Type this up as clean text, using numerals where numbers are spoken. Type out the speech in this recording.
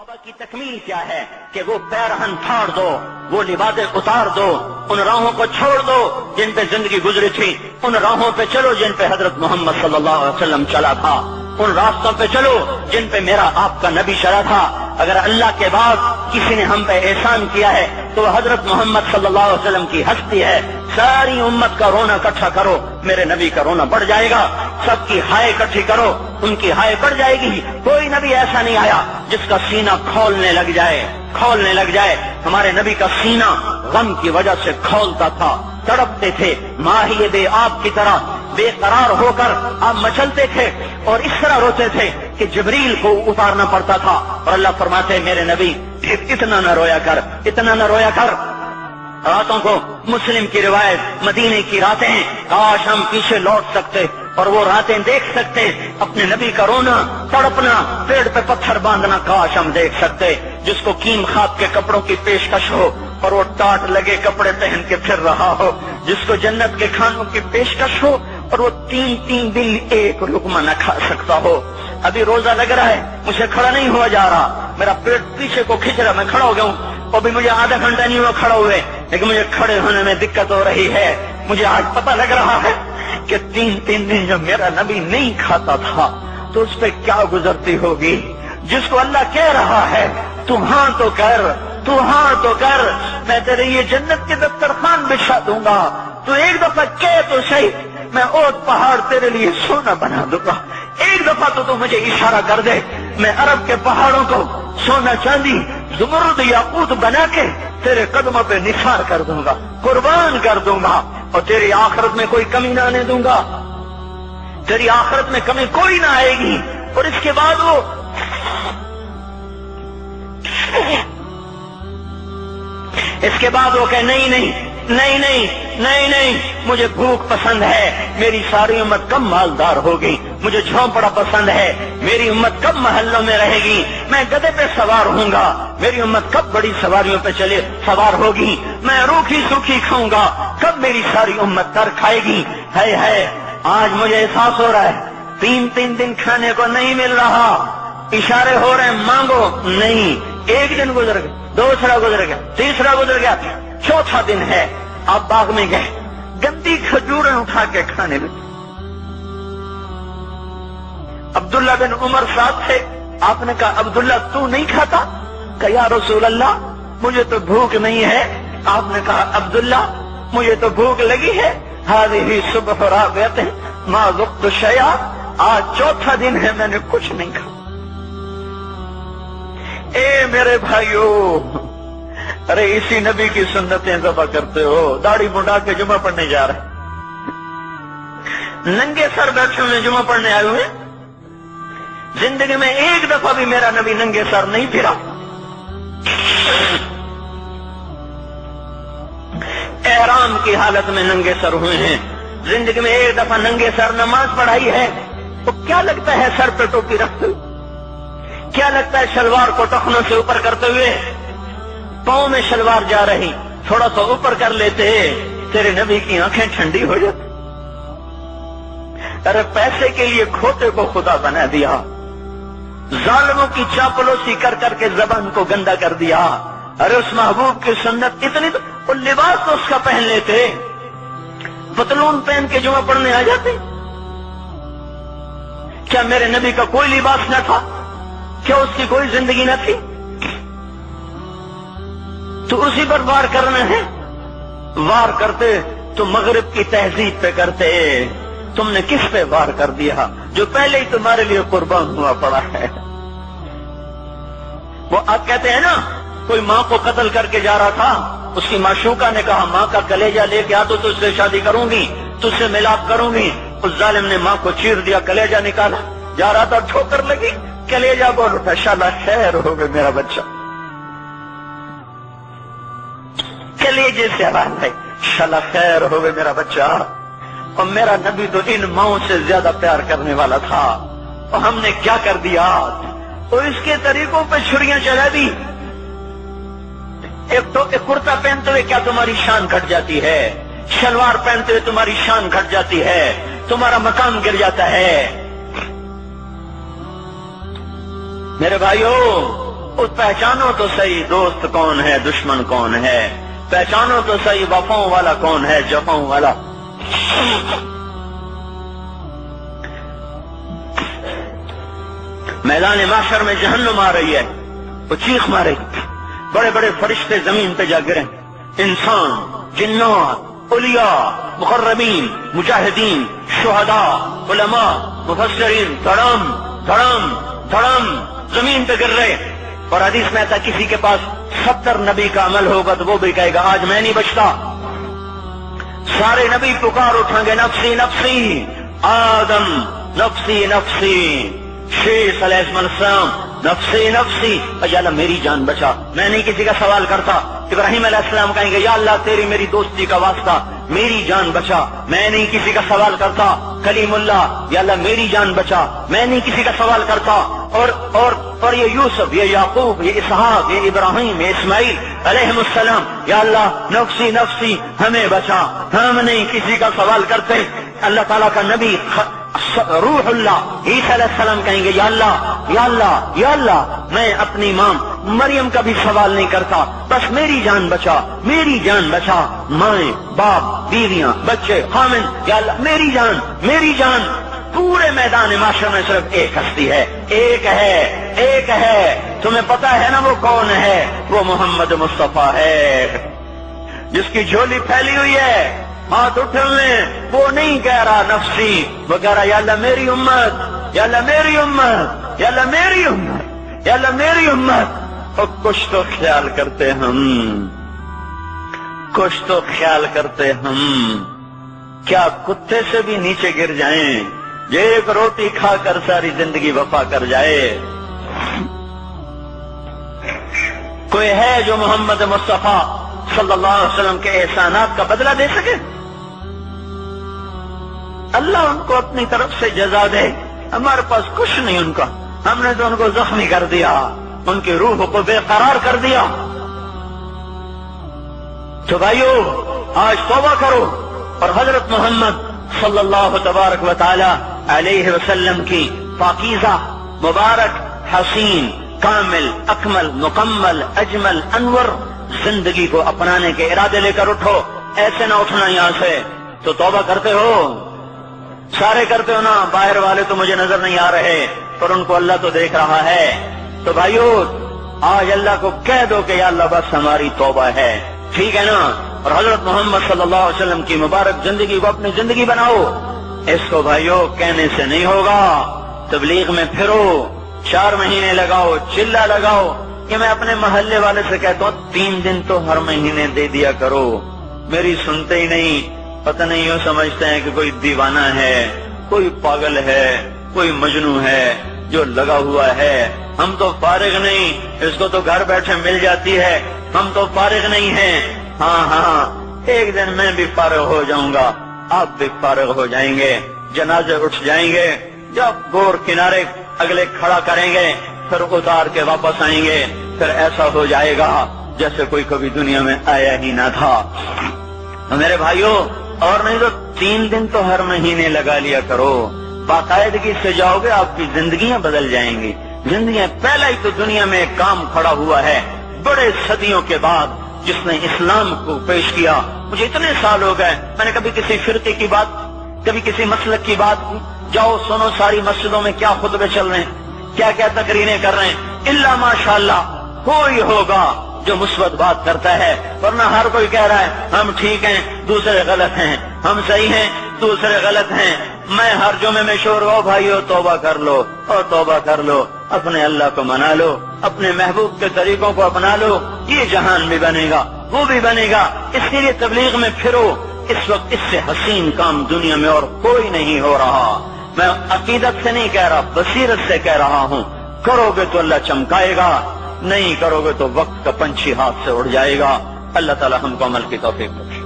तौबा की तकमील क्या है कि वो पैरहन फाड़ दो, वो लिबासें उतार दो, उन राहों को छोड़ दो जिन पे जिंदगी गुजरी थी, उन राहों पे चलो जिन पे हजरत मोहम्मद सल्लल्लाहु अलैहि वसल्लम चला था, उन रास्तों पे चलो जिन पे मेरा आपका नबी चला था। अगर अल्लाह के बाद किसी ने हम पे एहसान किया है तो हजरत मोहम्मद सल्लल्लाहु अलैहि वसल्लम की हस्ती है। सारी उम्मत का रोना इकट्ठा करो, मेरे नबी का रोना बढ़ जाएगा। सबकी हाय इकट्ठी करो, उनकी हाय बढ़ जाएगी। कोई नबी ऐसा नहीं आया जिसका सीना खोलने लग जाए। हमारे नबी का सीना गम की वजह से खोलता था, तड़पते थे, माहिए बे आप की तरह बेकरार होकर आप मचलते थे और इस तरह रोते थे कि जिब्रील को उतारना पड़ता था। और अल्लाह फरमाते मेरे नबी इतना न रोया कर। रातों को मुस्लिम की रिवायत, मदीने की रातें, काश हम पीछे लौट सकते और वो रातें देख सकते, अपने नबी का रोना, तड़पना, पेड़ पे पत्थर बांधना काश हम देख सकते। जिसको कीम खाब के कपड़ों की पेशकश हो और वो टाट लगे कपड़े पहन के फिर रहा हो, जिसको जन्नत के खानों की पेशकश हो और वो 3 दिन एक लुकमा न खा सकता हो। अभी रोजा लग रहा है, मुझे खड़ा नहीं हुआ जा रहा, मेरा पेट पीछे को खींच रहा, मैं खड़ा हो गया हूँ। अभी मुझे आधा घंटा नहीं हुआ खड़ा हुए, लेकिन मुझे खड़े होने में दिक्कत हो रही है। मुझे आज पता लग रहा है कि 3 दिन जब मेरा नबी नहीं खाता था तो उस पर क्या गुजरती होगी। जिसको अल्लाह कह रहा है तू हाँ तो कर, मैं तेरे ये जन्नत के दस्तरखान बिछा दूंगा, तू एक दफा कह तो सही, मैं ओट पहाड़ तेरे लिए सोना बना दूंगा। एक दफा तो तू मुझे इशारा कर दे, मैं अरब के पहाड़ों को सोना चांदी ज़ुमरुद याकूत बना के तेरे कदमों पे निसार कर दूंगा, कुर्बान कर दूंगा और तेरी आखिरत में कोई कमी ना आने दूंगा। तेरी आखिरत में कमी कोई ना आएगी। और इसके बाद वो कहे नहीं, मुझे भूख पसंद है, मेरी सारी उम्मत कब मालदार होगी, मुझे झोंपड़ा पसंद है, मेरी उम्मत कब महल्लों में रहेगी, मैं गधे पे सवार होऊंगा, मेरी उम्मत कब बड़ी सवारियों पे सवार होगी, मैं रूखी सूखी खाऊंगा, कब मेरी सारी उम्मत तर खाएगी। है आज मुझे एहसास हो रहा है 3 दिन खाने को नहीं मिल रहा, इशारे हो रहे हैं मांगो नहीं। एक दिन गुजर गया, दूसरा गुजर गया, तीसरा गुजर गया, चौथा दिन है, आप बाग में गए, गंदी खजूरें उठा के खाने में। अब्दुल्ला बिन उमर साथ थे, आपने कहा अब्दुल्ला तू नहीं खाता? कहा या रसूल अल्लाह मुझे तो भूख नहीं है। आपने कहा अब्दुल्ला मुझे तो भूख लगी है। हाज़िही सुबह राबियत मा ज़ुक़्तु शैआ, आज चौथा दिन है मैंने कुछ नहीं खाया। ए मेरे भाइयों, अरे इसी नबी की सुन्नतें ज़बा करते हो, दाढ़ी मुंडा के जुमा पढ़ने जा रहे, नंगे सर बैठे हुए जुमा पढ़ने आए हुए। जिंदगी में एक दफा भी मेरा नबी नंगे सर नहीं फिरा। एहराम की हालत में नंगे सर हुए हैं। जिंदगी में एक दफा नंगे सर नमाज पढ़ाई है। तो क्या लगता है सर पे टोपी रखते हुए? क्या लगता है शलवार को टखनों से ऊपर करते हुए? पांव में शलवार जा रही, थोड़ा सा ऊपर कर लेते, तेरे नबी की आंखें ठंडी हो जाती। अरे पैसे के लिए खोते को खुदा बना दिया, जालिमों की चापलूसी कर करके जबान को गंदा कर दिया। अरे उस महबूब की सुन्नत इतनी, तो वो लिबास तो उसका पहन लेते, पतलून पहन के जुमा पढ़ने आ जाते। क्या मेरे नबी का कोई लिबास न था? क्या उसकी कोई जिंदगी न थी? तो उसी पर वार करना है। वार करते तो मगरिब की तहजीब पे करते, तुमने किस पे वार कर दिया जो पहले ही तुम्हारे लिए कुर्बान हुआ पड़ा है। वो आप कहते हैं ना, कोई माँ को कत्ल करके जा रहा था, उसकी माशूका ने कहा माँ का कलेजा लेके आ तो तुझसे शादी करूंगी, तुझसे मिलाप करूंगी। उस जालिम ने माँ को चीर दिया, कलेजा निकाला, जा रहा था ठोकर लगी, कलेजा बोल उठा, शाला खैर हो गए मेरा बच्चा। कलेजे से आवाज है, शाला खैर हो गए मेरा बच्चा। और मेरा नबी तो इन माओं से ज्यादा प्यार करने वाला था, और हमने क्या कर दिया? तो इसके तरीकों पे छुरियां चला दी। एक तो एक कुर्ता पहनते हुए क्या तुम्हारी शान घट जाती है? शलवार पहनते हुए तुम्हारी शान घट जाती है, तुम्हारा मकाम गिर जाता है। मेरे भाइयों, اس پہچانو تو صحیح دوست کون ہے دشمن کون ہے، پہچانو تو صحیح وفاؤں والا کون ہے جفاؤں والا۔ میدان محشر میں جہنم آ رہی ہے، وہ چیخ مارے، بڑے بڑے فرشتے زمین پہ جا گرے، انسان، جنات، اولیاء، مقربین، مجاہدین، شہداء، علماء، مفسرین، دھڑم دھڑم دھڑم زمین پہ گر رہے۔ اور حدیث میں آتا کسی کے پاس 70 نبی کا عمل ہوگا تو وہ بھی کہے گا آج میں نہیں بچتا۔ سارے نبی پکار اٹھیں گے نفسی نفسی، آدم نفسی نفسی، شیخ علیہ السلام نفسی نفسی، یا اللہ میری جان بچا، میں نہیں کسی کا سوال کرتا۔ ابراہیم علیہ السلام کہیں گے یا اللہ تیری میری دوستی کا واسطہ میری جان بچا، میں نہیں کسی کا سوال کرتا۔ کلیم اللہ، یا اللہ میری جان بچا، میں نہیں کسی کا سوال کرتا۔ اور یہ یوسف، یہ یعقوب، یہ اسحاق، یہ ابراہیم، یہ اسماعیل علیہ السلام، یا اللہ نفسی نفسی ہمیں بچا، ہم نہیں کسی کا سوال کرتے۔ اللہ تعالیٰ کا نبی روح اللہ عیسیٰ علیہ السلام کہیں گے یا اللہ یا اللہ یا اللہ میں اپنی ماں مریم کا بھی سوال نہیں کرتا، بس میری جان بچا، میری جان بچا، مائیں باپ بیویاں بچے خامن، یا اللہ میری جان میری جان۔ پورے میدان معاشرے میں صرف ایک ہستی ہے، ایک ہے، تمہیں پتا ہے نا وہ کون ہے؟ وہ محمد مصطفیٰ ہے، جس کی جھولی پھیلی ہوئی ہے، ہاتھ اٹھنے، وہ نہیں کہہ رہا نفسی، وہ کہہ رہا یا اللہ میری امت، یا اللہ میری امت، یا اللہ میری امت، یا اللہ میری امت۔ اور کچھ تو خیال کرتے ہم، کچھ تو خیال کرتے ہم، کیا کتے سے بھی نیچے گر جائیں، یہ ایک روٹی کھا کر ساری زندگی وفا کر جائے؟ کوئی ہے جو محمد مصطفیٰ صلی اللہ علیہ وسلم کے احسانات کا بدلہ دے سکے؟ اللہ ان کو اپنی طرف سے جزا دے، ہمارے پاس کچھ نہیں ان کا، ہم نے تو ان کو زخمی کر دیا، ان کی روح کو بے قرار کر دیا۔ تو بھائیو آج توبہ کرو اور حضرت محمد صلی اللہ تبارک و تعالی علیہ وسلم کی پاکیزہ مبارک حسین کامل اکمل مکمل اجمل انور زندگی کو اپنانے کے ارادے لے کر اٹھو۔ ایسے نہ اٹھنا یہاں سے، تو توبہ کرتے ہو، سارے کرتے ہو نا، باہر والے تو مجھے نظر نہیں آ رہے پر ان کو اللہ تو دیکھ رہا ہے۔ تو بھائیو آج اللہ کو کہہ دو کہ یا اللہ بس ہماری توبہ ہے، ٹھیک ہے نا؟ اور حضرت محمد صلی اللہ علیہ وسلم کی مبارک زندگی کو اپنی زندگی بناؤ۔ اس کو بھائیو کہنے سے نہیں ہوگا، تبلیغ میں پھرو، 4 مہینے لگاؤ، چلہ لگاؤ۔ کہ میں اپنے محلے والے سے کہتا ہوں 3 دن تو ہر مہینے دے دیا کرو، میری سنتے ہی نہیں، پتہ نہیں یوں سمجھتے ہیں کہ کوئی دیوانہ ہے، کوئی پاگل ہے، کوئی مجنون ہے جو لگا ہوا ہے۔ ہم تو فارغ نہیں، اس کو تو گھر بیٹھے مل جاتی ہے، ہم تو فارغ نہیں ہیں۔ ہاں ایک دن میں بھی فارغ ہو جاؤں گا، آپ بھی فارغ ہو جائیں گے، جنازے اٹھ جائیں گے، جب گور کنارے اگلے کھڑا کریں گے پھر اتار کے واپس آئیں گے، پھر ایسا ہو جائے گا جیسے کوئی کبھی دنیا میں آیا ہی نہ تھا۔ میرے بھائیوں اور نہیں تو 3 دن تو ہر مہینے لگا لیا کرو، باقاعدگی سے جاؤ گے، آپ کی زندگیاں بدل جائیں گی۔ زندگیاں پہلا ہی تو دنیا میں ایک کام کھڑا ہوا ہے بڑے صدیوں کے بعد جس نے اسلام کو پیش کیا۔ مجھے اتنے سال ہو گئے، میں نے کبھی کسی فرقے کی بات، کبھی کسی مسلک کی بات، جاؤ سنو ساری مسجدوں میں کیا خطبے چل رہے ہیں، کیا کیا تقریریں کر رہے ہیں، الا ماشاءاللہ کوئی ہوگا جو مثبت بات کرتا ہے، ورنہ ہر کوئی کہہ رہا ہے ہم ٹھیک ہیں دوسرے غلط ہیں، ہم صحیح ہیں دوسرے غلط ہیں۔ میں ہر جمعے میں شور ہو بھائیو توبہ کر لو اور توبہ کر لو، اپنے اللہ کو منا لو، اپنے محبوب کے طریقوں کو اپنا لو، یہ جہان بھی بنے گا وہ بھی بنے گا۔ اس کے لیے تبلیغ میں پھرو، اس وقت اس سے حسین کام دنیا میں اور کوئی نہیں ہو رہا۔ میں عقیدت سے نہیں کہہ رہا، بصیرت سے کہہ رہا ہوں، کرو گے تو اللہ چمکائے گا، نہیں کرو گے تو وقت کا پنچھی ہاتھ سے اڑ جائے گا۔ اللہ تعالی ہم کو عمل کی توفیق دے۔